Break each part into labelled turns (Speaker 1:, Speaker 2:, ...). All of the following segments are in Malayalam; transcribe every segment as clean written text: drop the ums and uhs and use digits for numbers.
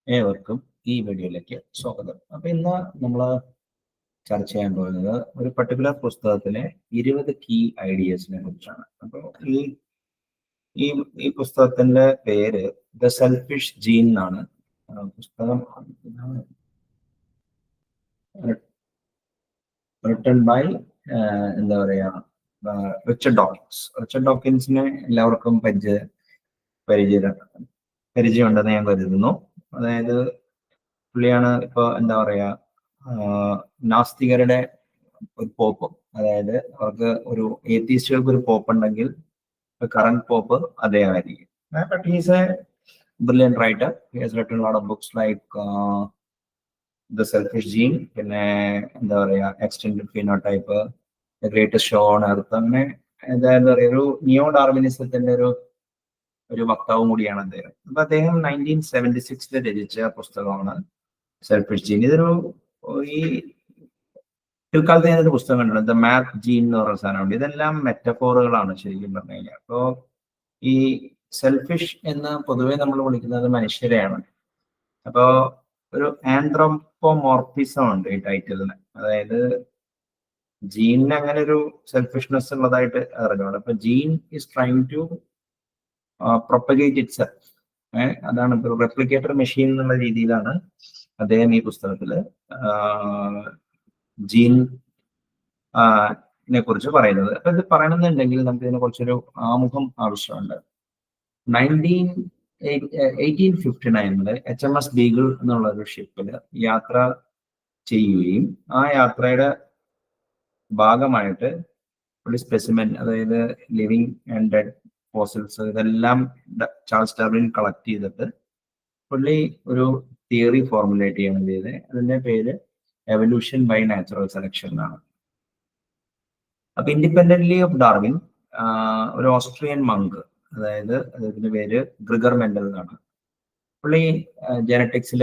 Speaker 1: ഏവർക്കും ഈ വീഡിയോയിലേക്ക് സ്വാഗതം. അപ്പൊ ഇന്ന് നമ്മൾ ചർച്ച ചെയ്യാൻ പോകുന്നത് ഒരു പർട്ടിക്കുലർ പുസ്തകത്തിലെ 20 കീ ഐഡിയസിനെ കുറിച്ചാണ്. അപ്പോൾ ഈ ഈ പുസ്തകത്തിന്റെ പേര് ദ സെൽഫിഷ് ജീൻ എന്നാണ്. പുസ്തകം റിട്ടൺ ബൈ എന്താ പറയാ റിച്ചർഡ് ഡോക്കിൻസ്. റിച്ചർഡ് ഡോക്കിൻസിനെ എല്ലാവർക്കും പരിചയമുണ്ടെന്ന് ഞാൻ കരുതുന്നു. അതായത് പുള്ളിയാണ് ഇപ്പൊ എന്താ പറയാ നാസ്തികരുടെ ഒരു പോപ്പ്. അതായത് അവർക്ക് ഒരു ഏത്തീസ്റ്റുകൾക്ക് ഒരു പോപ്പ് ഉണ്ടെങ്കിൽ കറന്റ് പോപ്പ് അദ്ദേഹമായിരിക്കും. But he's a brilliant writer. He has written lot of books like the selfish gene, പിന്നെ എന്താ പറയാ extended phenotype, the greatest show on earth, അങ്ങനെ എന്താ പറയാ ഒരു നിയോ ഡാർവിനിസത്തിന്റെ ഒരു വക്താവും കൂടിയാണ് അദ്ദേഹം. അപ്പൊ അദ്ദേഹം 1976 രചിച്ച പുസ്തകമാണ് സെൽഫിഷ് ജീൻ. ഇതൊരു ഈ പിൽക്കാലത്ത് ഞാനൊരു പുസ്തകം കണ്ടിട്ടുണ്ട്, ദ മാത്ത് ജീൻ എന്ന് പറയുന്ന സാധനമുണ്ട്. ഇതെല്ലാം മെറ്റഫോറുകളാണ് ശരിക്കും പറഞ്ഞു കഴിഞ്ഞാൽ. അപ്പോ ഈ സെൽഫിഷ് എന്ന് പൊതുവെ നമ്മൾ വിളിക്കുന്നത് മനുഷ്യരെയാണ്. അപ്പോ ഒരു ആന്ത്രോപോമോർഫിസം ഉണ്ട് ഈ ടൈറ്റിലിന്. അതായത് ജീനിന് അങ്ങനെ ഒരു സെൽഫിഷ്നെസ് ഉള്ളതായിട്ട് അറിഞ്ഞോളൂ. അപ്പൊ gene is trying to propagate itself. അതാണ് ഇപ്പോൾ റെപ്ലിക്കേറ്റർ മെഷീൻ എന്നുള്ള രീതിയിലാണ് അദ്ദേഹം ഈ പുസ്തകത്തില് ജീൻ കുറിച്ച് പറയുന്നത്. അപ്പൊ ഇത് പറയണമെന്നുണ്ടെങ്കിൽ നമുക്ക് ഇതിനെ കുറിച്ചൊരു ആമുഖം ആവശ്യമുണ്ട്. 1859 HMS ബീഗിൾ എന്നുള്ള ഒരു ഷിപ്പില് യാത്ര ചെയ്യുകയും ആ യാത്രയുടെ ഭാഗമായിട്ട് ഒരു സ്പെസിമെൻ, അതായത് ലിവിങ് ആൻഡ് ഡെഡ് ഫോസിൽസ്, ഇതെല്ലാം ചാൾസ് ഡാർവിൻ കളക്ട് ചെയ്തിട്ട് പുള്ളി ഒരു തിയറി ഫോർമുലേറ്റ് ചെയ്യണം ചെയ്ത്. അതിന്റെ പേര് എവല്യൂഷൻ ബൈ നാച്ചുറൽ സെലക്ഷൻ എന്നാണ്. അപ്പൊ ഇൻഡിപെൻഡന്റ്ലി ഓഫ് ഡാർവിൻ ഒരു ഓസ്ട്രിയൻ മങ്ക്, അതായത് അദ്ദേഹത്തിന്റെ പേര് ഗ്രിഗർ മെൻഡൽ എന്നാണ്, പുള്ളി ജെനറ്റിക്സിൽ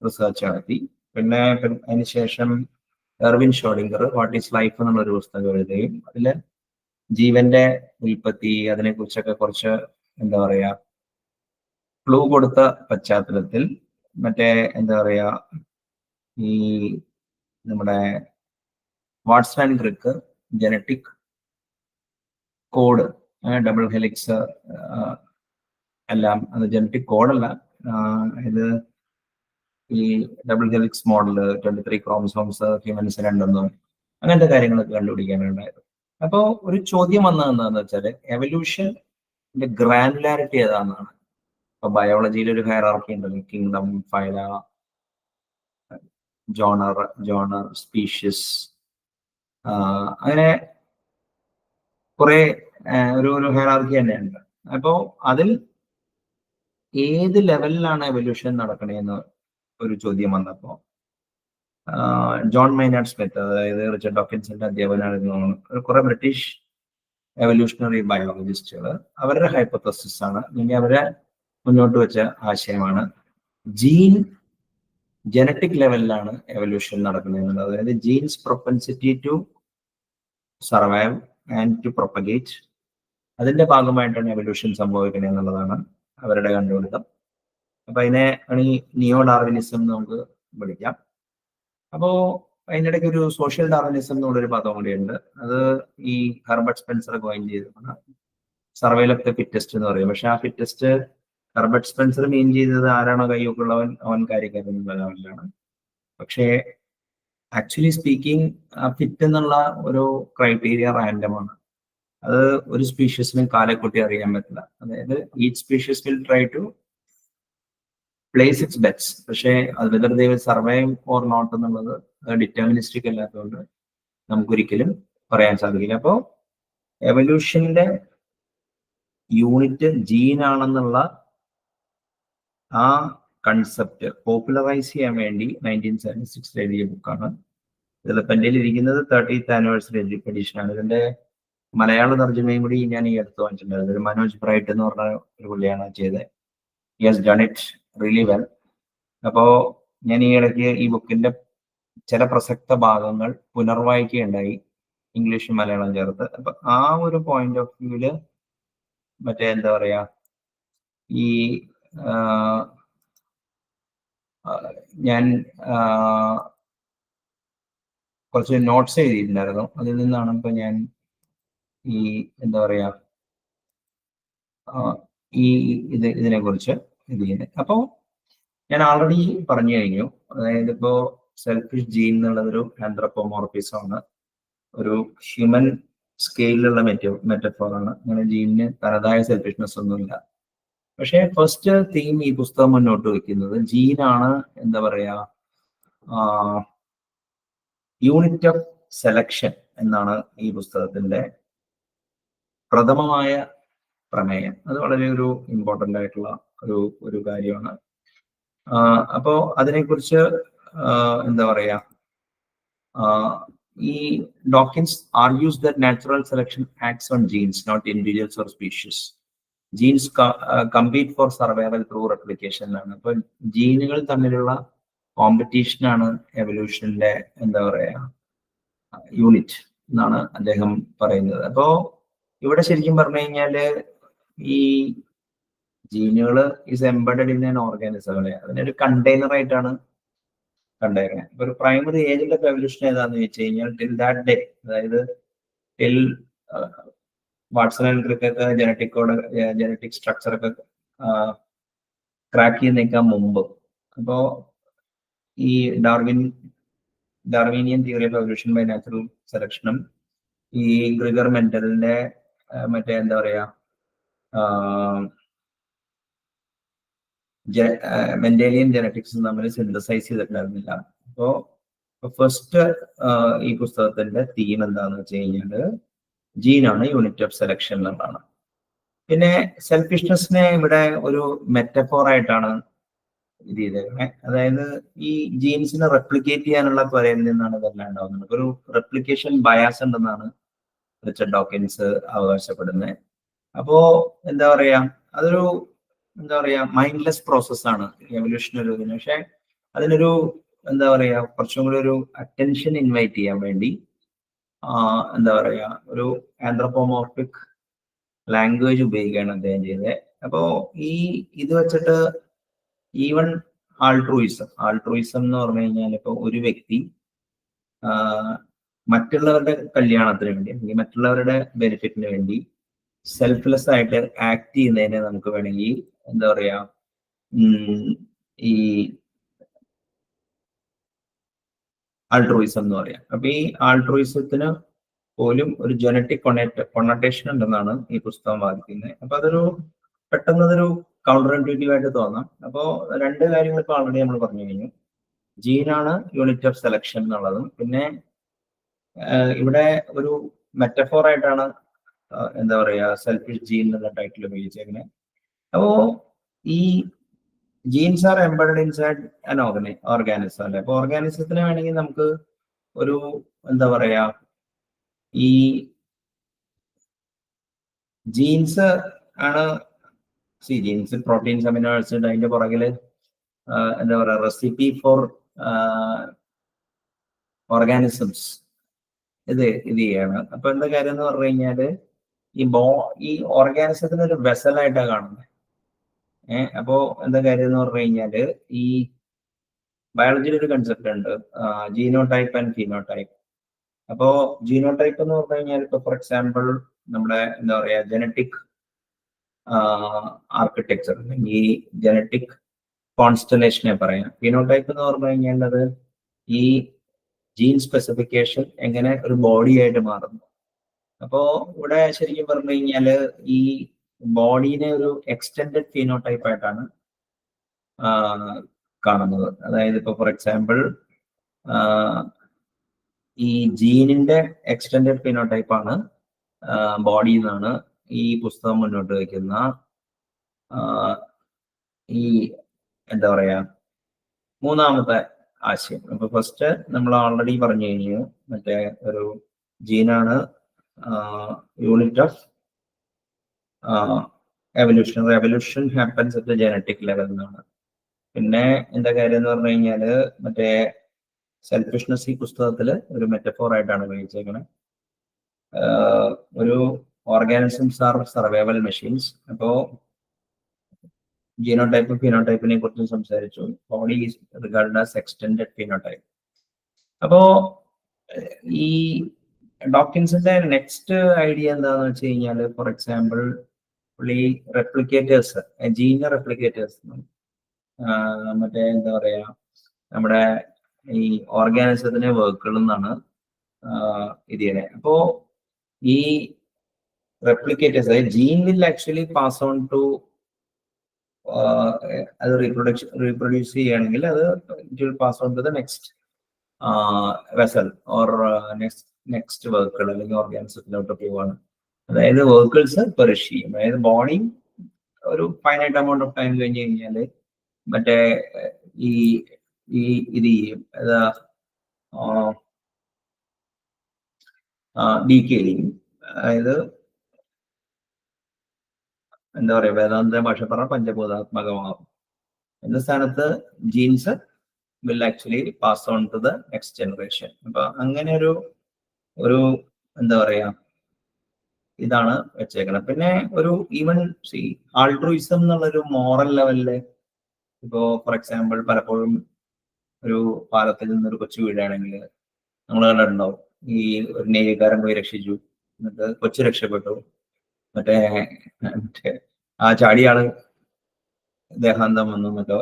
Speaker 1: റിസർച്ച് നടത്തി. പിന്നെ അതിനുശേഷം എർവിൻ ഷോഡിങ്കർ വാട്ട് ഈസ് ലൈഫ് എന്നുള്ളൊരു പുസ്തകം എഴുതുകയും അതിൽ ജീവന്റെ ഉൽപ്പത്തി അതിനെക്കുറിച്ചൊക്കെ കുറച്ച് എന്താ പറയാ ക്ലൂ കൊടുത്ത പശ്ചാത്തലത്തിൽ മറ്റേ എന്താ പറയാ ഈ നമ്മുടെ Watson and Crick genetic code, double helix എല്ലാം, അത് ജനറ്റിക് കോഡല്ല, ഇത് ഈ ഡബിൾ ഹെലിക്സ് മോഡല് 23 ക്രോമസോംസ് ഹ്യൂമൻസിന് ഉണ്ടെന്നും അങ്ങനത്തെ കാര്യങ്ങളൊക്കെ കണ്ടുപിടിക്കാനുണ്ടായത്. അപ്പോൾ ഒരു ചോദ്യം വന്നത് എന്താണെന്ന് വെച്ചാൽ എവല്യൂഷന്റെ ഗ്രാനുലാരിറ്റി ഏതാണെന്നാണ്. ഇപ്പൊ ബയോളജിയിൽ ഒരു ഹയറാർക്കി ഉണ്ടല്ലോ, കിങ്ഡം, ഫൈല, ജോണർ, സ്പീഷ്യസ്, അങ്ങനെ കുറെ ഒരു ഹയറാർക്കി തന്നെയുണ്ട്. അപ്പോ അതിൽ ഏത് ലെവലിലാണ് എവല്യൂഷൻ നടക്കണേന്ന് ഒരു ചോദ്യം വന്നപ്പോ ജോൺ മൈനാർഡ് സ്മിത്ത്, അതായത് റിച്ചർഡ് ഡോക്കിൻസിന്റെ അധ്യാപകനായിരുന്നു, കുറെ ബ്രിട്ടീഷ് എവല്യൂഷണറി ബയോളജിസ്റ്റുകൾ, അവരുടെ ഹൈപ്പോത്തസിസ് ആണ്, അല്ലെങ്കിൽ അവരെ മുന്നോട്ട് വെച്ച ആശയമാണ് ജനറ്റിക് ലെവലിലാണ് എവല്യൂഷൻ നടക്കുന്നത്. അതായത് genes propensity to survive and to propagate, അതിന്റെ ഭാഗമായിട്ടാണ് എവല്യൂഷൻ സംഭവിക്കുന്നത് എന്നുള്ളതാണ് അവരുടെ കണ്ടുപിടുത്തം. അപ്പൊ അതിനെ ഈ നിയോ ഡാർവിനിസം നമുക്ക് വിളിക്കാം. അപ്പോ അതിൻ്റെ ഇടയ്ക്ക് ഒരു സോഷ്യൽ ഡാർവിനിസം എന്നുള്ളൊരു പദം കൂടിയുണ്ട്. അത് ഈ ഹെർബർട്ട് സ്പെൻസർ കോയിൻ ചെയ്തതാണ്, സർവൈവൽ ഓഫ് ദ ഫിറ്റസ്റ്റ് എന്ന് പറയും. പക്ഷെ ആ ഫിറ്റസ്റ്റ് ഹെർബർട്ട് സ്പെൻസർ മീൻ ചെയ്തത് ആരാണോ കയ്യൊക്കെ ഉള്ളവൻ അവൻ കാര്യക്കാരെന്നുള്ള ലെവലിലാണ്. പക്ഷേ ആക്ച്വലി സ്പീക്കിംഗ് ഫിറ്റ് എന്നുള്ള ഒരു ക്രൈറ്റീരിയ റാൻഡമാണ്. അത് ഒരു സ്പീഷ്യസിനും കാലെക്കുട്ടി അറിയാൻ പറ്റില്ല. അതായത് each species will try to place its bets. പക്ഷേ അത് whether they will survive or not എന്നുള്ളത് ഡിറ്റർമിനിസ്റ്റിക് അല്ലാത്തതുകൊണ്ട് നമുക്കൊരിക്കലും പറയാൻ സാധിക്കില്ല. അപ്പോൾ എവല്യൂഷന്റെ യൂണിറ്റ് ജീനാണെന്നുള്ള ആ കൺസെപ്റ്റ് പോപ്പുലറൈസ് ചെയ്യാൻ വേണ്ടി 1976 എഴുതിയ ബുക്കാണ്. ഇതിലിപ്പോൾ എൻ്റെ ഇരിക്കുന്നത് 30th ആനിവേഴ്സറി എഡിഷനാണ്. ഇതിന്റെ മലയാള തർജ്ജമയും കൂടി ഞാൻ ഈ അടുത്ത് വാങ്ങിച്ചിട്ടുണ്ട്. ഒരു മനോജ് ബ്രൈറ്റ് എന്ന് പറഞ്ഞ ഒരു പുള്ളിയാണ് ചെയ്തത്. He has done it really well. അപ്പോ ഞാൻ ഈ ഇടയ്ക്ക് ഈ ബുക്കിന്റെ ചില പ്രസക്ത ഭാഗങ്ങൾ പുനർവായിക്കുകയുണ്ടായി, ഇംഗ്ലീഷും മലയാളം ചേർത്ത്. അപ്പൊ ആ ഒരു പോയിന്റ് ഓഫ് വ്യൂവില് മറ്റേ എന്താ പറയാ ഈ ഞാൻ കുറച്ച് നോട്ട്സ് എഴുതിയിട്ടുണ്ടായിരുന്നു. അതിൽ നിന്നാണ് ഇപ്പൊ ഞാൻ ഈ എന്താ പറയാ ഈ ഇതിനെ കുറിച്ച് ഇത് ചെയ്യുന്നത്. അപ്പോൾ ഞാൻ ഓൾറെഡി പറഞ്ഞു കഴിഞ്ഞു. അതായത് ഇപ്പോ സെൽഫിഷ് ജീൻ എന്നുള്ളതൊരു ആന്ത്രപ്പോമോർഫിസം ആണ്, ഒരു ഹ്യൂമൻ സ്കെയിലുള്ള മെറ്റഫോറാണ്. അങ്ങനെ ജീനിന് തനതായ സെൽഫിഷ്നെസ് ഒന്നുമില്ല. പക്ഷേ ഫസ്റ്റ് തീം ഈ പുസ്തകം മുന്നോട്ട് വയ്ക്കുന്നത് ജീനാണ് എന്താ പറയാ യൂണിറ്റ് ഓഫ് സെലക്ഷൻ എന്നാണ് ഈ പുസ്തകത്തിന്റെ പ്രഥമമായ പ്രമേയം. അത് വളരെ ഒരു ഇമ്പോർട്ടൻ്റ് ആയിട്ടുള്ള ഒരു കാര്യമാണ്. അപ്പോ അതിനെക്കുറിച്ച് എന്താ പറയാ ഈ Dawkins argues that natural selection acts on genes not individuals or species. Genes compete for survival through replication ആണ്. അപ്പൊ ജീനുകൾ തമ്മിലുള്ള കോമ്പറ്റീഷനാണ് എവല്യൂഷന്റെ എന്താ പറയാ യൂണിറ്റ് എന്നാണ് അദ്ദേഹം പറയുന്നത്. അപ്പോ ഇവിടെ ശരിക്കും പറഞ്ഞു കഴിഞ്ഞാല് ഈ ജീനുകൾ is embedded in an organism അല്ലെ, അതിനൊരു കണ്ടെയ്നർ ആയിട്ടാണ് കണ്ടേക്കുന്നത്. ഇപ്പൊ ഒരു പ്രൈമറി ഏജന്റ് ഓഫ് എവല്യൂഷൻ ഏതാന്ന് വെച്ച് കഴിഞ്ഞാൽ ടിൽ ദാറ്റ് ഡേ, അതായത് ടിൽ വാട്സൺ ആൻഡ് ക്രിക്കൊക്കെ ജനറ്റിക് സ്ട്രക്ചർ ഒക്കെ ക്രാക്ക് ചെയ്ത് നിൽക്കാൻ മുമ്പ്, അപ്പോ ഈ Darwinian theory of evolution by natural സെലക്ഷനും ഈ ഗ്രിഗർ മെന്റലിന്റെ മറ്റേ എന്താ പറയാ മെന്റേലിയൻ ജനറ്റിക്സും തമ്മിൽ സിന്തസൈസ് ചെയ്തിട്ടുണ്ടായിരുന്നില്ല. അപ്പോ ഫസ്റ്റ് ഈ പുസ്തകത്തിന്റെ തീം എന്താന്ന് വെച്ച് കഴിഞ്ഞാല് ജീനാണ് യൂണിറ്റ് ഓഫ് സെലക്ഷൻ എന്നുള്ളതാണ്. പിന്നെ സെൽഫിഷ്നെസ്സിനെ ഇവിടെ ഒരു മെറ്റഫോർ ആയിട്ടാണ് ഇത് ചെയ്തേക്കുന്നത്. അതായത് ഈ ജീൻസിനെ റെപ്ലിക്കേറ്റ് ചെയ്യാനുള്ള ത്വരയിൽ നിന്നാണ് ഇതെല്ലാം ഉണ്ടാവുന്നത്. ഒരു റെപ്ലിക്കേഷൻ ബയാസ് ഉണ്ടെന്നാണ് റിച്ചർഡ് ഡോക്കിൻസ് അവകാശപ്പെടുന്നത്. അപ്പോ എന്താ പറയാ അതൊരു എന്താ പറയാ മൈൻഡ്ലെസ് പ്രോസസ്സാണ് എവല്യൂഷണറി ഇതിന്. പക്ഷെ അതിനൊരു എന്താ പറയാ കുറച്ചും കൂടി ഒരു അറ്റൻഷൻ ഇൻവൈറ്റ് ചെയ്യാൻ വേണ്ടി എന്താ പറയാ ഒരു ആന്ത്രപ്പോമോർഫിക് ലാംഗ്വേജ് ഉപയോഗിക്കുകയാണ് അദ്ദേഹം ചെയ്തത്. അപ്പോ ഇത് വെച്ചിട്ട് ഈവൻ ആൾട്രൂയിസം എന്ന് പറഞ്ഞു കഴിഞ്ഞാൽ ഇപ്പൊ ഒരു വ്യക്തി മറ്റുള്ളവരുടെ കല്യാണത്തിന് വേണ്ടി അല്ലെങ്കിൽ മറ്റുള്ളവരുടെ ബെനിഫിറ്റിന് വേണ്ടി സെൽഫ്ലെസ് ആയിട്ട് ആക്ട് ചെയ്യുന്നതിനെ നമുക്ക് വേണമെങ്കിൽ എന്താ പറയാ ഈ ആൾട്രൂയിസം എന്ന് പറയാം. അപ്പൊ ഈ ആൾട്രൂയിസത്തിന് പോലും ഒരു ജനറ്റിക് കൊണട്ടേഷൻ ഉണ്ടെന്നാണ് ഈ പുസ്തകം വാദിക്കുന്നത്. അപ്പൊ പെട്ടെന്നതൊരു കൗണ്ടർ ഇൻറ്റ്യൂട്ടീവ് ആയിട്ട് തോന്നാം. അപ്പോ രണ്ട് കാര്യങ്ങൾ ഇപ്പൊ ഓൾറെഡി നമ്മൾ പറഞ്ഞു കഴിഞ്ഞു. ജീനാണ് യൂണിറ്റ് ഓഫ് സെലക്ഷൻ എന്നുള്ളതും, പിന്നെ ഇവിടെ ഒരു മെറ്റഫോർ ആയിട്ടാണ് എന്താ പറയാ സെൽഫിഷ് ജീൻ എന്നുള്ള ടൈറ്റിൽ ഉപയോഗിച്ചേക്കുന്നത്. അപ്പോ ഈ genes are embedded inside an organism അല്ലെ. അപ്പൊ ഓർഗാനിസത്തിന് വേണമെങ്കിൽ നമുക്ക് ഒരു എന്താ പറയാ ഈ ജീൻസ് ആണ് ജീൻസ്, പ്രോട്ടീൻസ്, അമിനോ ആസിഡ്, അതിന്റെ പുറകില് എന്താ പറയാ റെസിപ്പി ഫോർ ഓർഗാനിസംസ് ഇത് ചെയ്യാണ്. അപ്പൊ എന്താ കാര്യം എന്ന് പറഞ്ഞു കഴിഞ്ഞാല് ഈ ഓർഗാനിസത്തിന് ഒരു വെസലായിട്ടാണ് കാണുന്നത്. അപ്പോ എന്താ കാര്യം എന്ന് പറഞ്ഞു കഴിഞ്ഞാല് ഈ ബയോളജിയിൽ ഒരു കൺസെപ്റ്റ് ഉണ്ട്, ജീനോടൈപ്പ് ആൻഡ് ഫീനോടൈപ്പ്. അപ്പോ ജീനോടൈപ്പ് എന്ന് പറഞ്ഞു കഴിഞ്ഞാൽ ഇപ്പൊ ഫോർ എക്സാമ്പിൾ നമ്മുടെ എന്താ പറയാ ജനറ്റിക് ആർക്കിടെക്ചർ അല്ലെങ്കിൽ ജനറ്റിക് കോൺസ്റ്റലേഷനെ പറയാം. ഫീനോടൈപ്പ് എന്ന് പറഞ്ഞു കഴിഞ്ഞാൽ അത് ഈ ജീൻ സ്പെസിഫിക്കേഷൻ എങ്ങനെ ഒരു ബോഡി ആയിട്ട് മാറുന്നു. അപ്പോ ഇവിടെ ശരിക്കും പറഞ്ഞു കഴിഞ്ഞാല് ഈ ബോഡീനെ ഒരു എക്സ്റ്റെൻഡഡ് ഫീനോടൈപ്പ് ആയിട്ടാണ് കാണുന്നത്. അതായത് ഇപ്പൊ ഫോർ എക്സാമ്പിൾ ഈ ജീനിന്റെ എക്സ്റ്റെൻഡഡ് ഫീനോടൈപ്പ് ആണ് ബോഡി എന്നാണ് ഈ പുസ്തകം മുന്നോട്ട് വയ്ക്കുന്ന ഈ എന്താ പറയാ മൂന്നാമത്തെ ആശയം. അപ്പൊ ഫസ്റ്റ് നമ്മൾ ഓൾറെഡി പറഞ്ഞു കഴിഞ്ഞു, മറ്റേ ഒരു ജീനാണ് unit of evolution happens at the genetic level എന്നാണ്. പിന്നെ എന്താ കാര്യം എന്ന് പറഞ്ഞു കഴിഞ്ഞാല് മറ്റേ സെൽഫിഷ്നെസ് ഈ പുസ്തകത്തിൽ ഒരു മെറ്റഫോർ ആയിട്ടാണ് ഉപയോഗിച്ചേക്കുന്നത്. ഒരു ഓർഗാനിസംസ് ആർ സർവൈവൽ മെഷീൻസ്. അപ്പോ ജീനോടൈപ്പ് ഫിനോടൈപ്പിനെ കുറിച്ച് സംസാരിച്ചു. Body is regard as extended phenotype. അപ്പോ ഈ ഡോക്കിൻസിന്റെ നെക്സ്റ്റ് ഐഡിയ എന്താന്ന് വെച്ച് കഴിഞ്ഞാൽ, ഫോർ എക്സാമ്പിൾ പുള്ളി റെപ്ലിക്കേറ്റേഴ്സ്, ജീന റെപ്ലിക്കേറ്റേഴ്സ്, മറ്റേ എന്താ പറയാ, നമ്മുടെ ഈ ഓർഗാനിസത്തിന്റെ വർക്കുകളിൽ നിന്നാണ് ഇത് ചെയ്യുന്നത്. അപ്പോ ഈ റെപ്ലിക്കേറ്റേഴ്സ്, അതായത് gene will actually pass on to, അത് റീപ്രൊഡ്യൂസ് ചെയ്യുകയാണെങ്കിൽ അത് it will pass on to the next vessel or next വർക്കുകൾ അല്ലെങ്കിൽ ഓർഗാനിസത്തിലോട്ട് പോവാണ്. അതായത് വർക്കിൾസ് പെറിഷ് ചെയ്യും. അതായത് ബോഡി ഒരു ഫൈനൈറ്റ് എമൗണ്ട് ഓഫ് ടൈം കഴിഞ്ഞ് കഴിഞ്ഞാൽ മറ്റേ ഈ ഇത് ചെയ്യും, ഡീക്കേ ചെയ്യും. അതായത് എന്താ പറയാ, വേദാന്ത ഭാഷ പറഞ്ഞ പഞ്ചഭൂതാത്മകമാകും എന്ന സ്ഥാനത്ത് genes will actually pass on to the next generation. അപ്പൊ അങ്ങനെ ഒരു എന്താ പറയാ ഇതാണ് വെച്ചേക്കുന്നത്. പിന്നെ ഒരു ഈവൻ ആൾട്രൂയിസം എന്നുള്ളൊരു മോറൽ ലെവലില്, ഇപ്പോ ഫോർ എക്സാമ്പിൾ പലപ്പോഴും ഒരു പാലത്തിൽ നിന്നൊരു കൊച്ചു വീഴാണെങ്കിൽ നമ്മൾ കണ്ടിട്ടുണ്ടാവും, ഈ ഒരു നേവിക്കാരൻ പോയി രക്ഷിച്ചു, എന്നിട്ട് കൊച്ചു രക്ഷപ്പെട്ടു, മറ്റേ ആ ചാടിയാള് ദേഹാന്തം വന്നു എന്നൊക്കെ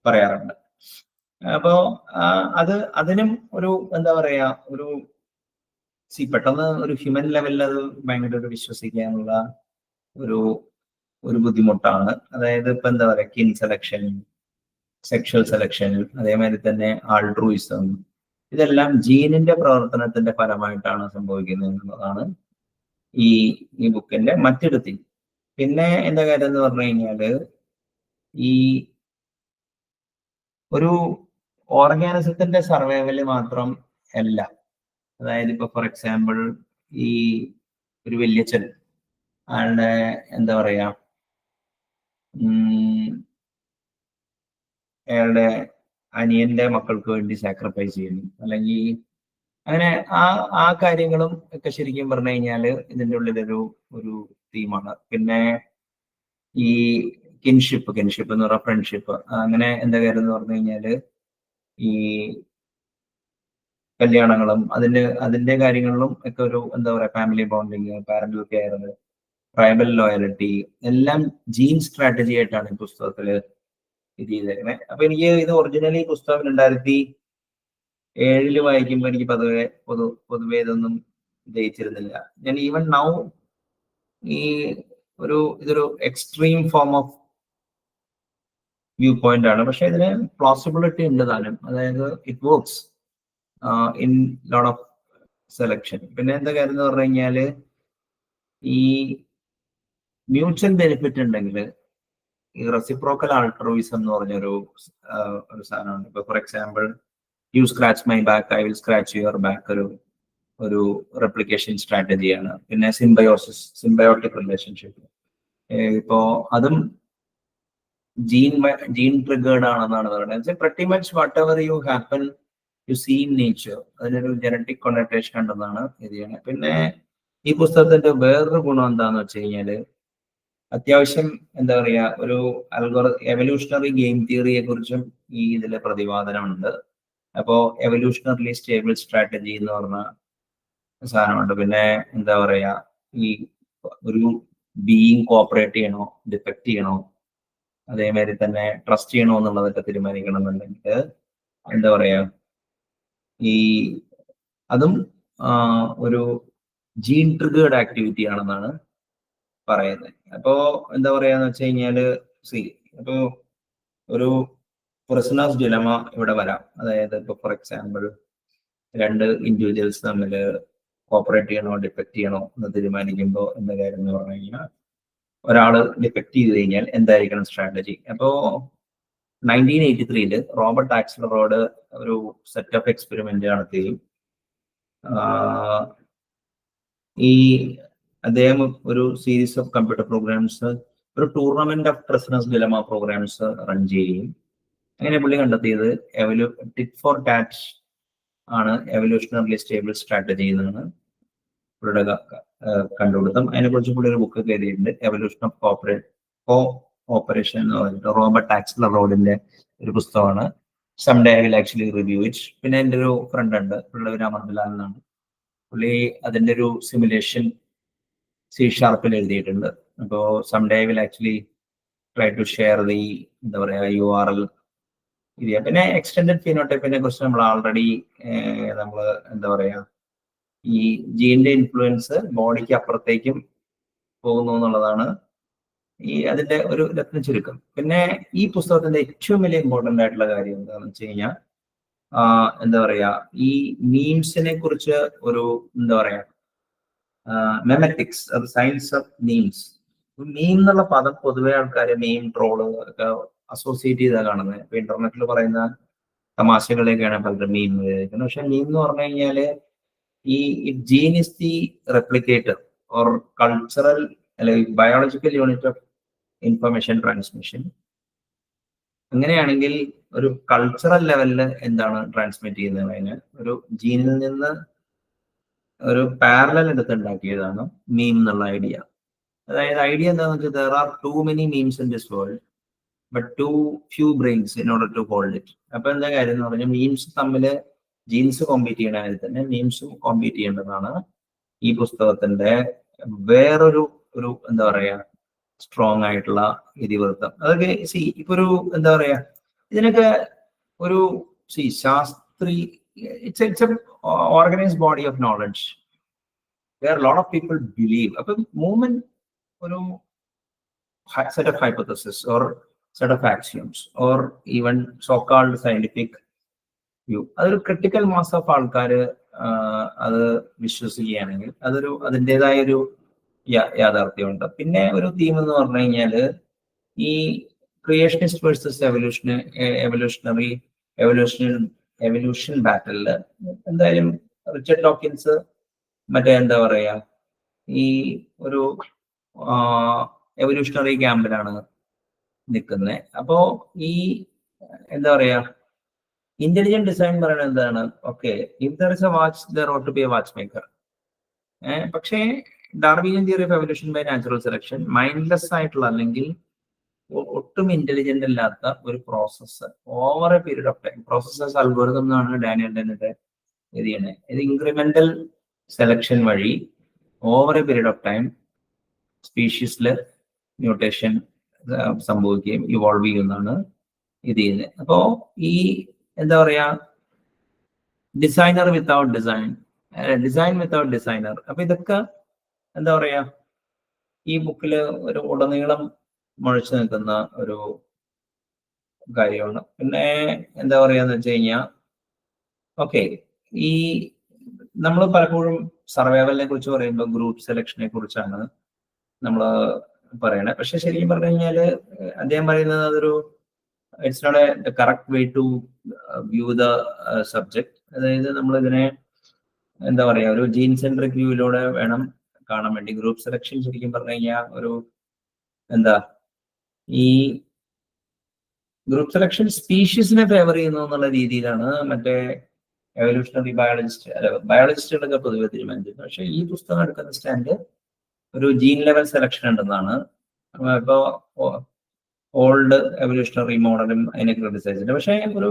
Speaker 1: പറയാറുണ്ട്. അപ്പോ അതിനും ഒരു എന്താ പറയാ, ഒരു പെട്ടെന്ന് ഒരു ഹ്യൂമൻ ലെവലിൽ അത് ഭയങ്കര വിശ്വസിക്കാനുള്ള ഒരു ബുദ്ധിമുട്ടാണ്. അതായത് ഇപ്പൊ എന്താ പറയാ, കിൻ സെലക്ഷൻ, സെക്ഷൽ സെലക്ഷൻ, അതേമാതിരി തന്നെ ആൾട്രൂയിസം, ഇതെല്ലാം ജീനിന്റെ പ്രവർത്തനത്തിന്റെ ഫലമായിട്ടാണ് സംഭവിക്കുന്നത് എന്നുള്ളതാണ് ഈ ബുക്കിന്റെ മറ്റൊരു തീം. പിന്നെ എന്താ കാര്യം എന്ന് പറഞ്ഞു കഴിഞ്ഞാല്, ഈ ഒരു ഓർഗാനിസത്തിന്റെ സർവൈവല് മാത്രം അല്ല. അതായത് ഇപ്പൊ ഫോർ എക്സാമ്പിൾ ഈ ഒരു വല്യച്ഛൻ ആളുടെ എന്താ പറയാ, അയാളുടെ അനിയന്റെ മക്കൾക്ക് വേണ്ടി സാക്രിഫൈസ് ചെയ്യുന്നു, അല്ലെങ്കിൽ അങ്ങനെ ആ കാര്യങ്ങളും ഒക്കെ ശരിക്കും പറഞ്ഞു കഴിഞ്ഞാല് ഇതിന്റെ ഉള്ളിലൊരു തീമാണ്. പിന്നെ ഈ കിൻഷിപ്പ് എന്ന് പറഞ്ഞ ഫ്രണ്ട്ഷിപ്പ്, അങ്ങനെ എന്താ കാര്യം എന്ന് പറഞ്ഞു കഴിഞ്ഞാല് ഈ കല്യാണങ്ങളും അതിന്റെ കാര്യങ്ങളിലും ഒക്കെ ഒരു എന്താ പറയാ, family bonding, parental care, tribal loyalty, എല്ലാം ജീൻ സ്ട്രാറ്റജി ആയിട്ടാണ് ഈ പുസ്തകത്തില് ഇത് ചെയ്തേക്കുന്നത്. അപ്പൊ എനിക്ക് ഇത് ഒറിജിനലി പുസ്തകം 2007 വായിക്കുമ്പോൾ എനിക്ക് പൊതുവെ ഇതൊന്നും ജയിച്ചിരുന്നില്ല. ഞാൻ ഈവൻ നൗ ഇതൊരു extreme form of view point ആണ്, പക്ഷെ ഇതിന് പ്ലോസിബിലിറ്റി ഉണ്ട് താനും. അതായത് it works in lot of selection. പിന്നെ എന്താ കാര്യം എന്ന് പറഞ്ഞു കഴിഞ്ഞാല്, ഈ മ്യൂച്വൽ ബെനിഫിറ്റ് ഉണ്ടെങ്കിൽ ഈ റെസിപ്രോക്കൽ ആൾട്രൂയിസം എന്ന് പറഞ്ഞൊരു സാധനമുണ്ട്. ഇപ്പൊ for example, you scratch my back, I will scratch your back, ഒരു റെപ്ലിക്കേഷൻ സ്ട്രാറ്റജിയാണ്. പിന്നെ സിംബയോട്ടിക് റിലേഷൻഷിപ്പ്, ഇപ്പോ അതും ജീൻ ട്രിഗേർഡ് ആണെന്നാണ് പറയുന്നത്. Pretty much whatever you happen to see in nature, അതിനൊരു ജനറ്റിക് കൊണറ്റേഷൻ ഉണ്ടെന്നാണ് ഇത് ചെയ്യുന്നത്. പിന്നെ ഈ പുസ്തകത്തിന്റെ വേറൊരു ഗുണം എന്താന്ന് വെച്ച് കഴിഞ്ഞാല്, അത്യാവശ്യം എന്താ പറയാ, ഒരു എവല്യൂഷണറി ഗെയിം തിയറിയെ കുറിച്ചും ഈ ഇതിലെ പ്രതിപാദനമുണ്ട്. അപ്പോ എവല്യൂഷണറി സ്റ്റേബിൾ സ്ട്രാറ്റജി എന്ന് പറഞ്ഞ സാധനമുണ്ട്. പിന്നെ എന്താ പറയാ, ഈ ഒരു ബീയിങ് കോപ്പറേറ്റ് ചെയ്യണോ, ഡിഫെക്ട് ചെയ്യണോ, അതേമാതിരി തന്നെ ട്രസ്റ്റ് ചെയ്യണോ എന്നുള്ളതൊക്കെ തീരുമാനിക്കണം എന്നുണ്ടെങ്കിൽ എന്താ പറയാ, അതും ഒരു ജീൻ ട്രിഗേർഡ് ആക്ടിവിറ്റി ആണെന്നാണ് പറയുന്നത്. അപ്പോ എന്താ പറയാന്ന് വെച്ച് കഴിഞ്ഞാല്, അപ്പോ ഒരു പ്രിസണേഴ്സ് ഡിലമ ഇവിടെ വരാം. അതായത് ഇപ്പൊ ഫോർ എക്സാമ്പിൾ, രണ്ട് ഇൻഡിവിജ്വൽസ് തമ്മിൽ കോപ്പറേറ്റ് ചെയ്യണോ ഡിഫെക്ട് ചെയ്യണോ എന്ന് തീരുമാനിക്കുമ്പോൾ എന്താ കാര്യം എന്ന് പറഞ്ഞു കഴിഞ്ഞാൽ, ഒരാള് ഡിഫെക്ട് ചെയ്ത് കഴിഞ്ഞാൽ എന്തായിരിക്കണം സ്ട്രാറ്റജി. അപ്പോ 1983 റോബർട്ട് ആക്സലറോഡ് ഒരു സെറ്റ് ഓഫ് എക്സ്പെരിമെന്റ് നടത്തുകയും അദ്ദേഹം ഒരു സീരീസ് ഓഫ് കമ്പ്യൂട്ടർ പ്രോഗ്രാംസ്, ഒരു tournament of prisoner's dilemma programs run ചെയ്യുകയും അങ്ങനെ പുള്ളി കണ്ടെത്തിയത് ടിറ്റ് ഫോർ ടാറ്റ് ആണ് എവല്യൂഷണറി സ്റ്റേബിൾ സ്ട്രാറ്റജി എന്നാണ് പുള്ളിയുടെ കണ്ടുപിടുത്തം. അതിനെക്കുറിച്ച് പുള്ളി ഒരു ബുക്ക് എഴുതിയിട്ടുണ്ട്, എവല്യൂഷൻ ഓഫ് ഓപ്പറേഷൻ എന്ന് പറഞ്ഞിട്ട് റോബർട്ട് ആക്സ്ലർ റോഡിന്റെ ഒരു പുസ്തകമാണ്. Some day I will actually review it. പിന്നെ എൻ്റെ ഒരു ഫ്രണ്ട് ഉണ്ട്, പുള്ളി അമർബിലാൽ എന്നാണ്. പുള്ളി അതിന്റെ ഒരു സിമുലേഷൻ C# എഴുതിയിട്ടുണ്ട്. അപ്പോൾ some day I will actually try to share the എന്താ പറയുക URL. പിന്നെ എക്സ്റ്റെൻഡഡ് ഫിനോടൈപ്പിനെ കുറിച്ച് നമ്മൾ ആൾറെഡി നമ്മൾ എന്താ പറയാ ഈ ജീനിന്റെ ഇൻഫ്ലുവൻസ് ബോഡിക്ക് അപ്പുറത്തേക്കും പോകുന്നു എന്നുള്ളതാണ് അതിന്റെ ഒരു രത്ന ചുരുക്കം. പിന്നെ ഈ പുസ്തകത്തിന്റെ ഏറ്റവും വലിയ ഇമ്പോർട്ടന്റ് ആയിട്ടുള്ള കാര്യം എന്താണെന്ന് വെച്ച് കഴിഞ്ഞാൽ എന്താ പറയാ ഈ മീംസിനെ കുറിച്ച് ഒരു എന്താ പറയാ മെമറ്റിക്സ്, അത് സയൻസ് ഓഫ് മീംസ്. മീം എന്നുള്ള പദം പൊതുവെ ആൾക്കാർ മീം ട്രോള് ഒക്കെ അസോസിയേറ്റ് ചെയ്താ കാണുന്നത്. ഇപ്പൊ ഇന്റർനെറ്റിൽ പറയുന്ന തമാശകളെയൊക്കെയാണ് പലരും മീം ഉപയോഗിക്കുന്നത്. പക്ഷെ മീം എന്ന് പറഞ്ഞു കഴിഞ്ഞാല് ഈ gene is the replicator or cultural അല്ലെങ്കിൽ biological unit of information transmission. അങ്ങനെയാണെങ്കിൽ ഒരു കൾച്ചറൽ ലെവലിൽ എന്താണ് ട്രാൻസ്മിറ്റ് ചെയ്യുന്നത്? അതിന് ഒരു ജീനിൽ നിന്ന് ഒരു പാരലൽ എടുത്ത് ഉണ്ടാക്കിയതാണ് മീം എന്നുള്ള ഐഡിയ. അതായത് ഐഡിയ എന്താണെന്ന് വെച്ചാൽ there are too many memes in this world but too few brains in order to hold it. അപ്പൊ എന്താ കാര്യം എന്ന് പറഞ്ഞാൽ മീംസ് തമ്മിൽ ജീൻസ് കോമ്പീറ്റ് ചെയ്യണതിൽ തന്നെ മീംസും കോമ്പീറ്റ് ചെയ്യേണ്ടതാണ് ഈ പുസ്തകത്തിന്റെ വേറൊരു എന്താ പറയാ സ്ട്രോങ് ആയിട്ടുള്ള ഇതിവൃത്തം. അതൊക്കെ ഇപ്പൊ ഒരു എന്താ പറയാ ഇതിനൊക്കെ ഒരു Shastri it's an organized body of knowledge where a lot of people believe. അപ്പൊ മൂവ്മെന്റ് ഒരു set of hypothesis or set of axioms or even so-called scientific view, അതൊരു ക്രിട്ടിക്കൽ മാസ് ഓഫ് ആൾക്കാർ അത് വിശ്വസിക്കുകയാണെങ്കിൽ അതൊരു അതിൻ്റെതായ ഒരു യാഥാർത്ഥ്യമുണ്ട്. പിന്നെ ഒരു തീം എന്ന് പറഞ്ഞു കഴിഞ്ഞാല് ഈ ക്രിയേഷനിസ്റ്റ് വേഴ്സസ് എവല്യൂഷൻ ബാറ്റലില് എന്തായാലും റിച്ചർഡ് ഡോക്കിൻസ് മറ്റേ എന്താ പറയാ ഈ ഒരു എവല്യൂഷണറി ക്യാമ്പിലാണ് നിൽക്കുന്നത്. അപ്പോ ഈ എന്താ പറയാ ഇന്റലിജന്റ് ഡിസൈൻ പറയുന്നത് എന്താണ്? Okay, if there is a watch there ought to be a watchmaker. പക്ഷേ Darwinian theory of evolution by natural selection mindless ആയിട്ടുള്ള അല്ലെങ്കിൽ ഒട്ടും ഇന്റലിജന്റ് അല്ലാത്ത ഒരു process over a period of time, processes algorithm എന്നാണ് ഡാനിയൽ ഡെന്നിന്റെ ഇതിനെ. ഇത് ഇൻക്രിമെന്റൽ സെലക്ഷൻ വഴി over a period of time സ്പീഷീസില് മ്യൂട്ടേഷൻ സംഭവിക്കുകയും ഇവോൾവ് ചെയ്യുന്നതാണ് ഇത് ചെയ്യുന്നത്. അപ്പോ ഈ എന്താ പറയാ designer without design, design without designer. അപ്പൊ ഇതൊക്കെ എന്താ പറയാ ഈ ബുക്കില് ഒരു ഉടനീളം മുഴച്ചു നിൽക്കുന്ന ഒരു കാര്യമാണ്. പിന്നെ എന്താ പറയാന്ന് വെച്ച് കഴിഞ്ഞാൽ ഓക്കെ, ഈ നമ്മൾ പലപ്പോഴും സർവൈവലിനെ കുറിച്ച് പറയുമ്പോൾ ഗ്രൂപ്പ് സെലക്ഷനെ കുറിച്ചാണ് നമ്മൾ പറയണത്. പക്ഷെ ശരിക്കും പറഞ്ഞു കഴിഞ്ഞാല് അദ്ദേഹം പറയുന്നത് അതൊരു it's not a correct way to view the subject. അതായത് നമ്മൾ ഇതിനെ എന്താ പറയാ ഒരു ജീൻ സെൻട്രിക് വ്യൂയിലൂടെ വേണം കാണാൻ വേണ്ടി. ഗ്രൂപ്പ് സെലക്ഷൻ ശരിക്കും പറഞ്ഞു കഴിഞ്ഞാൽ ഒരു എന്താ ഈ ഗ്രൂപ്പ് സെലക്ഷൻ സ്പീഷീസിനെ ഫേവർ ചെയ്യുന്നു എന്നുള്ള രീതിയിലാണ് മറ്റേ എവല്യൂഷണറി ബയോളജിസ്റ്റുകളൊക്കെ പൊതുവെ തീരുമാനിച്ചിരുന്നത്. പക്ഷെ ഈ പുസ്തകം എടുക്കുന്ന സ്റ്റാൻഡ് ഒരു ജീൻ ലെവൽ സെലക്ഷൻ ഉണ്ടെന്നാണ്. ഇപ്പോ ഓൾഡ് എവല്യൂഷണറി മോഡലും അതിനെ ക്രിട്ടിസൈസ് ചെയ്യുന്നത്. പക്ഷേ ഒരു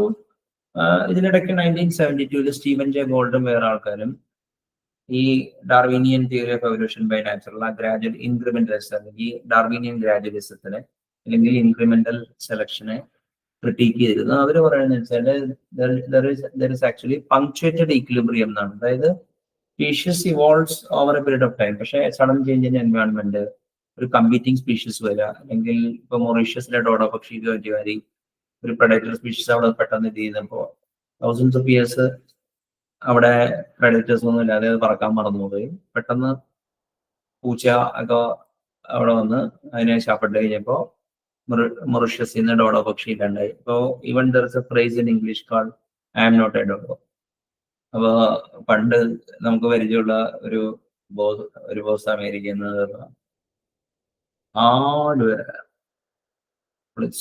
Speaker 1: ഇതിനിടയ്ക്ക് 1972 സ്റ്റീവൻ ജെ ഗോൾഡും വേറെ ആൾക്കാരും ഈ Darwinian theory of evolution by natural gradual incrementalism അല്ലെങ്കിൽ ഡാർവിനിയൻ ഗ്രാജുവലിസത്തിനെ അല്ലെങ്കിൽ ഇൻക്രിമെന്റൽ സെലക്ഷനെ ക്രിട്ടീക്ക് ചെയ്തിരുന്നു. അവർ പറയുന്നത് വെച്ചാൽ ആക്ച്വലി പങ്ക്ച്വേറ്റഡ് ഈക്വിലിബ്രിയം എന്നാണ്. അതായത് species evolves over a period of time. പക്ഷേ സഡൻ ചേഞ്ച് ഇൻ എൻവയോൺമെന്റ്, ഒരു കമ്പീറ്റിംഗ് സ്പീഷീസ് വരിക, അല്ലെങ്കിൽ ഇപ്പൊ മൊറീഷ്യസിലെ ഡോഡോ പക്ഷിക്ക് പറ്റിയ ഒരു പ്രഡേറ്റർ സ്പീഷീസ് അവിടെ പെട്ടെന്ന് ഇത് ചെയ്യുന്നപ്പോ തൗസൻഡ്സ് ഓഫ് ഇയേഴ്സ് അവിടെ പ്രഡേറ്റേഴ്സ് ഒന്നും ഇല്ലാതെ പറക്കാൻ മറന്നുപോയി. പെട്ടെന്ന് പൂച്ച ഒക്കെ അവിടെ വന്ന് അതിനെ ശാപ്പിട്ട് കഴിഞ്ഞപ്പോ മൊറീഷ്യസിൽ നിന്ന് ഡോഡോ പക്ഷി ഇല്ലാണ്ടായി. ഇപ്പോ even there is a phrase in English called I am not a dodo. അപ്പൊ പണ്ട് നമുക്ക് പരിചയമുള്ള ഒരു ബോസ് അമേരിക്കയിൽ നിന്ന് hardware,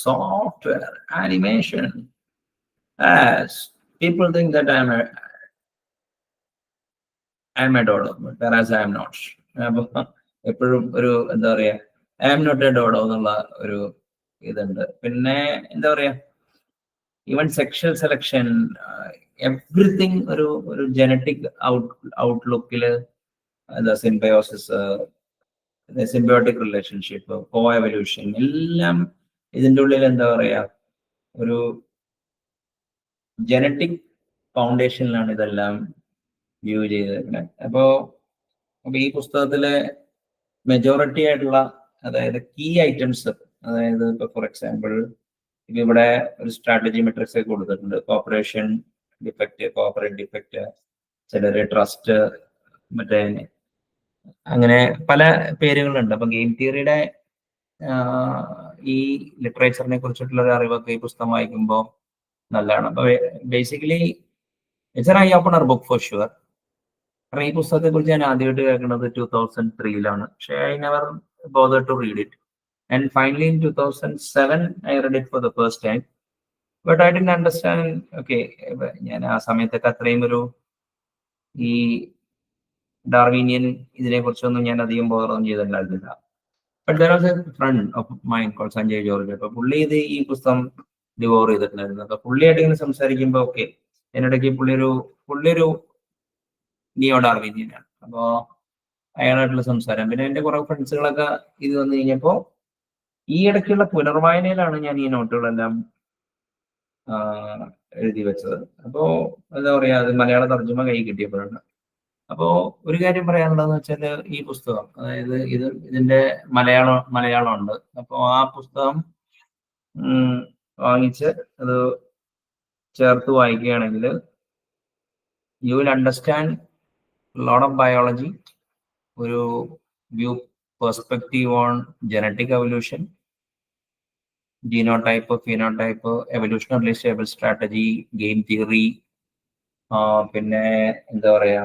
Speaker 1: software, animation. As people think that I'm a dodo, whereas I am not. അപ്പൊ എപ്പോഴും ഒരു എന്താ പറയാ I am not a dodo എന്നുള്ള ഒരു ഇതുണ്ട്. പിന്നെ എന്താ പറയാ, ഈവൻ സെക്ഷൽ സെലക്ഷൻ, എവ്രിതിങ് ഒരു ജനറ്റിക് ഔട്ട്ലുക്കില് എന്താ symbiosis, symbiotic relationship, co evolution, എല്ലാം ഇതിൻ്റെ ഉള്ളിൽ എന്താ പറയാ ഒരു ജനറ്റിക് ഫൗണ്ടേഷനിലാണ് ഇതെല്ലാം വ്യൂ ചെയ്തിരിക്കുന്നത്. അപ്പോ ഈ പുസ്തകത്തിലെ മെജോറിറ്റി ആയിട്ടുള്ള, അതായത് കീ ഐറ്റംസ്, അതായത് ഇപ്പൊ ഫോർ എക്സാമ്പിൾ ഇവിടെ ഒരു സ്ട്രാറ്റജി മെട്രിക്സ് ഒക്കെ കൊടുത്തിട്ടുണ്ട്. കോപ്പറേഷൻ ഡിഫക്റ്റ്, കോപ്പറേറ്റ് ഡിഫക്റ്റ്, ചിലര് ട്രസ്റ്റ്, മറ്റേ അങ്ങനെ പല പേരുകളുണ്ട്. അപ്പൊ ഗെയിം തിയറിയുടെ ഈ ലിറ്ററേച്ചറിനെ കുറിച്ചിട്ടുള്ള ഒരു അറിവൊക്കെ ഈ പുസ്തകം വായിക്കുമ്പോൾ നല്ലതാണ്. അപ്പൊ basically it's an eye opener book for sure. കാരണം ഈ പുസ്തകത്തെ കുറിച്ച് ഞാൻ ആദ്യമായിട്ട് കേൾക്കുന്നത് 2003-ലാണ്. പക്ഷേ I never bother to read it. And finally in 2007 I read it for the first time. But I didn't understand. Okay, ഞാൻ ആ സമയത്തൊക്കെ അത്രയും ഒരു ഈ ഡാർവിനിയൻ ഇതിനെ കുറിച്ചൊന്നും ഞാൻ അധികം ബോധം ചെയ്തിട്ടുണ്ടായിരുന്നില്ല. But there was a friend of mine call Sanjay George. അപ്പൊ പുള്ളി ഈ പുസ്തകം ഡിവോർ ചെയ്തിട്ടുണ്ടായിരുന്നു. അപ്പൊ പുള്ളിയായിട്ട് ഇങ്ങനെ സംസാരിക്കുമ്പോൾ ഓക്കെ, അതിനിടയ്ക്ക് പുള്ളി ഒരു നിയോ ഡാർവിനിയനാണ്. അപ്പോ അയാളായിട്ടുള്ള സംസാരം, പിന്നെ എന്റെ കുറെ ഫ്രണ്ട്സുകളൊക്കെ ഇത് വന്നു കഴിഞ്ഞപ്പോ ഈ ഇടയ്ക്കുള്ള പുനർവായനയിലാണ് ഞാൻ ഈ നോട്ടുകളെല്ലാം എഴുതി വെച്ചത്. അപ്പോ എന്താ പറയാ, അത് മലയാള തർജ്ജമ കൈ കിട്ടിയപ്പോഴാണ്. അപ്പോ ഒരു കാര്യം പറയാനുള്ളതെന്ന് വെച്ചാല് ഈ പുസ്തകം, അതായത് ഇതിന്റെ മലയാളം ഉണ്ട്. അപ്പോ ആ പുസ്തകം വാങ്ങിച്ച് അത് ചേർത്ത് വായിക്കുകയാണെങ്കിൽ you will understand lot of biology, ഒരു view perspective on genetic evolution, genotype, phenotype, evolutionary stable strategy, game theory, പിന്നെ എന്താ പറയാ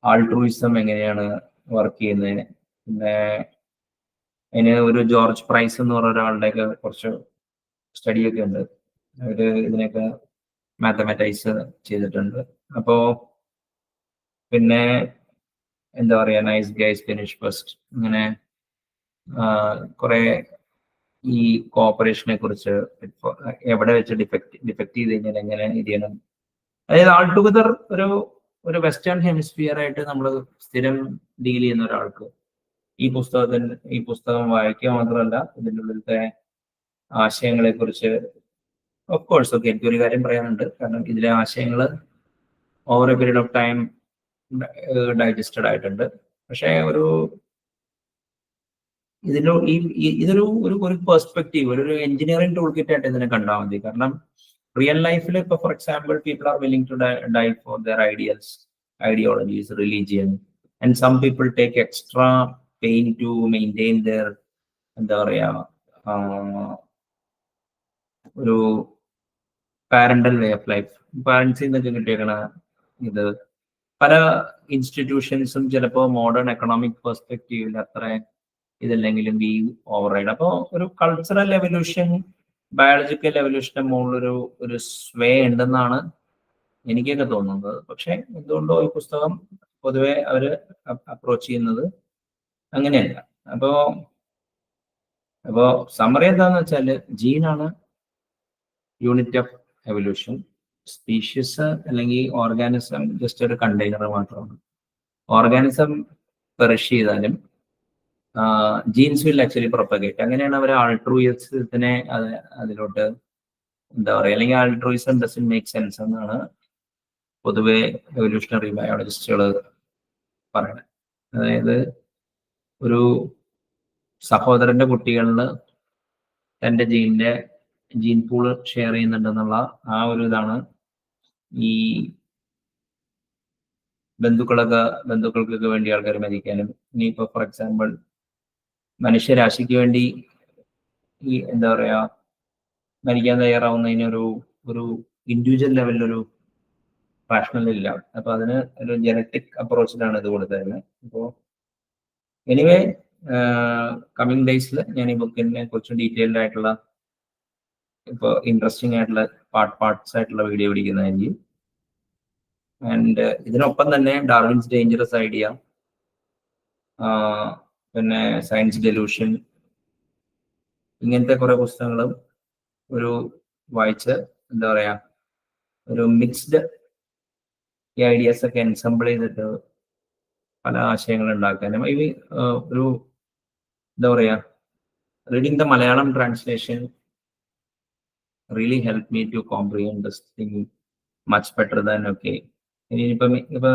Speaker 1: ആൾട്രൂയിസം എങ്ങനെയാണ് വർക്ക് ചെയ്യുന്നത്. പിന്നെ അതിന് ഒരു ജോർജ് പ്രൈസ് എന്ന് പറഞ്ഞ ഒരാളുടെയൊക്കെ കുറച്ച് സ്റ്റഡിയൊക്കെ ഉണ്ട്. അവര് ഇതിനൊക്കെ മാത്തമാറ്റൈസ് ചെയ്തിട്ടുണ്ട്. അപ്പോ പിന്നെ എന്താ പറയാ, നൈസ് ഗൈസ് ഫിനിഷ് ഫസ്റ്റ്, അങ്ങനെ കുറെ ഈ കോപ്പറേഷനെ കുറിച്ച്, എവിടെ വെച്ച് ഡിഫക്ട് ചെയ്ത് കഴിഞ്ഞാൽ എങ്ങനെ ഇത് ചെയ്യണം. അതായത് ആൾ ടുഗദർ ഒരു വെസ്റ്റേൺ ഹെമിസ്ഫിയർ ആയിട്ട് നമ്മൾ സ്ഥിരം ഡീൽ ചെയ്യുന്ന ഒരാൾക്ക് ഈ പുസ്തകം വായിക്കുക മാത്രമല്ല, ഇതിൻ്റെ ഉള്ളിലത്തെ ആശയങ്ങളെ കുറിച്ച് ഓഫ് കോഴ്സ് ഓക്കെ എനിക്കൊരു കാര്യം പറയാനുണ്ട്. കാരണം ഇതിലെ ആശയങ്ങൾ over a period of time digested ആയിട്ടുണ്ട്. പക്ഷേ ഇതൊരു പെർസ്പെക്റ്റീവ്, ഒരു എഞ്ചിനീയറിംഗ് ടൂൾ കിറ്റ് ആയിട്ട് ഇതിനെ കണ്ടാൽ മതി. കാരണം റിയൽ ലൈഫിൽ ഇപ്പൊ for example people are willing to die for their ideologies, religion, and some people take extra pain to maintain their എന്താ പറയാ ഒരു പാരന്റൽ വേ ഓഫ് ലൈഫ്. പാരന്റ്സിൽ നിന്നൊക്കെ കിട്ടിയേക്കണ ഇത് പല ഇൻസ്റ്റിറ്റ്യൂഷൻസും ചിലപ്പോൾ മോഡേൺ എക്കണോമിക് പെർസ്പെക്റ്റീവിൽ അത്ര ഇതല്ലെങ്കിലും ബി ഓവർ റൈഡ്. അപ്പോൾ ഒരു കൾച്ചറൽ എവല്യൂഷൻ, ബയോളജിക്കൽ എവല്യൂഷന്റെ മുകളിലൊരു സ്വേ ഉണ്ടെന്നാണ് എനിക്കൊക്കെ തോന്നുന്നത്. പക്ഷെ എന്തുകൊണ്ടോ ഈ പുസ്തകം പൊതുവെ അവര് അപ്രോച്ച് ചെയ്യുന്നത് അങ്ങനെയല്ല. അപ്പോ സമ്മറി എന്താന്ന് വെച്ചാല്, ജീനാണ് യൂണിറ്റ് ഓഫ് എവല്യൂഷൻ, സ്പീഷ്യസ് അല്ലെങ്കിൽ ഓർഗാനിസം ജസ്റ്റ് ഒരു കണ്ടെയ്നർ മാത്രമാണ്. ഓർഗാനിസം പെറിഷ് ചെയ്താലും ജീൻസ് വിൽ ആക്ച്വലി പ്രൊപ്പഗേറ്റ്. അങ്ങനെയാണ് അവർ ആൾട്രൂയിസത്തിനെ അതിലോട്ട് എന്താ പറയുക, അല്ലെങ്കിൽ ആൾട്രൂയിസം ഡസൻ മേക്ക് സെൻസ് എന്നാണ് പൊതുവെ എവല്യൂഷണറി ബയോളജിസ്റ്റുകൾ പറയുന്നത്. അതായത് ഒരു സഹോദരന്റെ കുട്ടികളിൽ തൻ്റെ ജീൻ പൂള് ഷെയർ ചെയ്യുന്നുണ്ടെന്നുള്ള ആ ഒരു ഇതാണ് ഈ ബന്ധുക്കൾക്കൊക്കെ വേണ്ടി ആൾക്കാർ മരിക്കാനും, ഇനിയിപ്പോ ഫോർ എക്സാമ്പിൾ മനുഷ്യരാശിക്ക് വേണ്ടി ഈ എന്താ പറയാ മരിക്കാൻ തയ്യാറാവുന്നതിന് ഒരു ഇൻഡിവിജ്വൽ ലെവലിലൊരു റാഷണൽ ഇല്ല. അപ്പൊ അതിന് ഒരു ജനറ്റിക് അപ്രോച്ചിലാണ് ഇത് കൊടുത്തത്. അപ്പോ എനിവേ കമ്മിങ് ഡേയ്സിൽ ഞാൻ ഈ ബുക്കിനെ കുറിച്ച് ഡീറ്റെയിൽഡ് ആയിട്ടുള്ള ഇപ്പോൾ ഇൻട്രസ്റ്റിംഗ് ആയിട്ടുള്ള പാർട്സ് ആയിട്ടുള്ള വീഡിയോ പിടിക്കുന്നതായിരിക്കും. ആൻഡ് ഇതിനൊപ്പം തന്നെ ഡാർവിൻസ് ഡേഞ്ചറസ് ഐഡിയ, പിന്നെ സയൻസ് ഡെലൂഷൻ, ഇങ്ങനത്തെ കുറെ പുസ്തകങ്ങളും ഒരു വായിച്ച് എന്താ പറയാ ഒരു മിക്സ്ഡ് ഐഡിയാസ് ഒക്കെ എൻസംബിൾ ചെയ്തിട്ട് പല ആശയങ്ങൾ ഉണ്ടാക്കാനും ഒരു എന്താ പറയാ reading the Malayalam translation really help me to comprehend this thing much better than okay. ഇപ്പൊ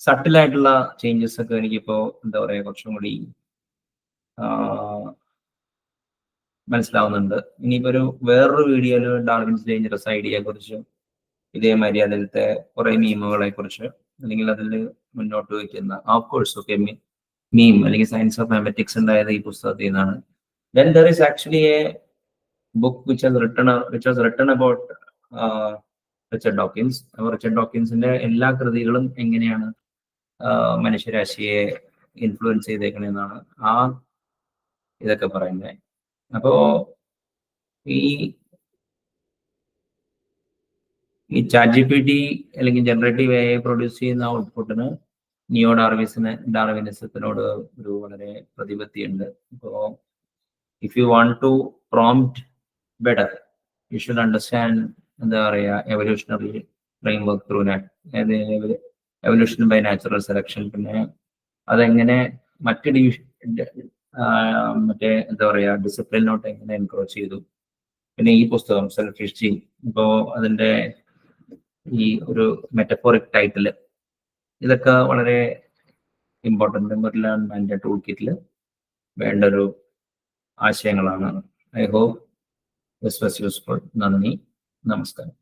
Speaker 1: സട്ടിലായിട്ടുള്ള ചേഞ്ചസ് ഒക്കെ എനിക്കിപ്പോ എന്താ പറയാ കുറച്ചും കൂടി മനസ്സിലാവുന്നുണ്ട്. ഇനിയിപ്പോ വേറൊരു വീഡിയോയില് ഡാർവിൻസ് ഡേഞ്ചറസ് ഐഡിയയെ കുറിച്ച് ഇതേമാതിരി അതിലത്തെ കുറെ മീമുകളെ കുറിച്ച് അല്ലെങ്കിൽ അതിൽ മുന്നോട്ട് വയ്ക്കുന്ന ഓഫ്കോഴ്സ് ഒക്കെ മീം അല്ലെങ്കിൽ സയൻസ് ഓഫ് മാത്തമാറ്റിക്സ് ഉണ്ടായത് ഈ പുസ്തകത്തിൽ നിന്നാണ്. Then there is actually a book which was written about Richard Dawkins. Richard ഡോക്കിൻസിന്റെ എല്ലാ കൃതികളും എങ്ങനെയാണ് മനുഷ്യരാശിയെ ഇൻഫ്ലുവൻസ് ചെയ്തേക്കണെന്നാണ് ആ ഇതൊക്കെ പറയുന്നത്. അപ്പോ ഈ ChatGPT അല്ലെങ്കിൽ ജനറേറ്റീവ് AI പ്രൊഡ്യൂസ് ചെയ്യുന്ന ഔട്ട്പുട്ടിന് നിയോ ഡാർവിനിസത്തിനോട് ഒരു വളരെ പ്രതിപത്തിയുണ്ട്. ഇപ്പോ if you want to prompt better, you should understand എന്താ പറയാ evolutionary framework through evolution by natural selection. പിന്നെ അതെങ്ങനെ മറ്റേ എന്താ പറയാ ഡിസിപ്ലിനോട്ട് എങ്ങനെ എൻക്രോച്ച് ചെയ്തു. പിന്നെ ഈ പുസ്തകം സെൽഫിഷ് ജീൻ, ഇപ്പോ അതിന്റെ ഈ ഒരു മെറ്റഫോറിക് ടൈറ്റില്, ഇതൊക്കെ വളരെ ഇമ്പോർട്ടൻ്റ് മെറിലാൻഡ് ടൂൾ കിറ്റിൽ വേണ്ട ഒരു ആശയങ്ങളാണ്. I hope this was useful. നന്ദി, നമസ്കാരം.